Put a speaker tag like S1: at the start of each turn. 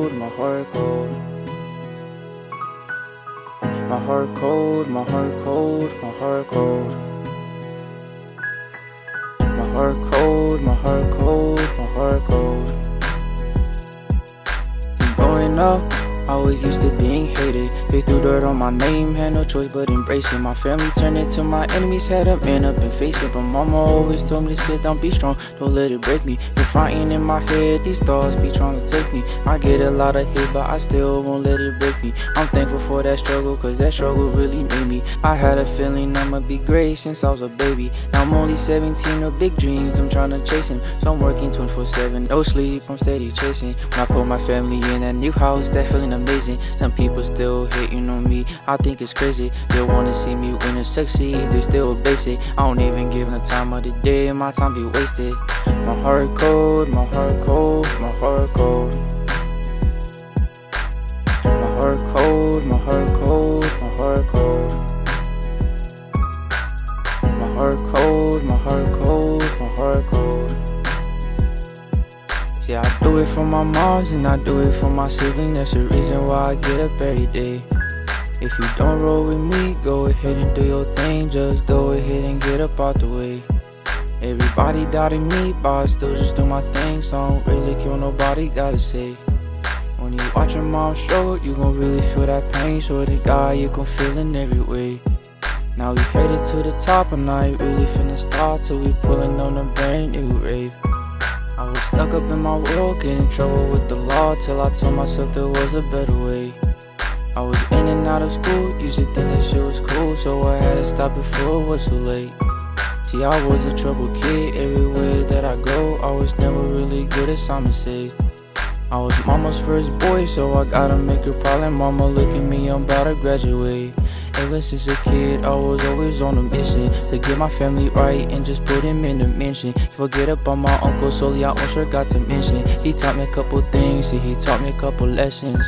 S1: cold, my heart cold. My heart cold, my heart cold, my heart cold. My heart cold, my heart cold, my heart cold. Growing up, always used to being hated. They threw dirt on my name, had no choice but embrace it. My family turned into my enemies, had a man up and face it. But mama always told me to sit down, be strong, don't let it break me. Been fighting in my head, these thoughts be trying to take me. I get a lot of hate, but I still won't let it break me. I'm thankful for that struggle, cause that struggle really made me. I had a feeling I'ma be great since I was a baby. Now I'm only 17, no big dreams, I'm trying to chase them. So I'm working 24/7, no sleep, I'm steady chasing. When I put my family in that new house, that feeling amazing. Some people still hating on me, I think it's crazy. They wanna see me win and succeed, they still basic. I don't even give them the time of the day, my time be wasted. My heart cold, my heart cold, my heart cold. My heart cold, my heart cold, my heart cold. My heart cold, my heart cold, my heart cold. See, I do it for my moms and I do it for my siblings. That's the reason why I get up every day. If you don't roll with me, go ahead and do your thing. Just go ahead and get up out the way. Everybody doubted me, but I still just do my thing. So I don't really care what nobody gotta say. When you watch your mom struggle, you gon' really feel that pain. So the guy you gon' feel in every way. Now we headed to the top and I ain't really finna start till we pullin' on a brand new rave. I was stuck up in my world, getting in trouble with the law, till I told myself there was a better way. I was in and out of school, used to think that shit was cool, so I had to stop before it was too late. See, I was a troubled kid, everywhere that I go, I was never really good at Simon Says. I was mama's first boy, so I gotta make her proud, and mama look at me, I'm about to graduate. Ever since a kid, I was always on a mission to get my family right and just put him in the mention. Forget about my uncle, solely I also got to mention. He taught me a couple things, see, he taught me a couple lessons.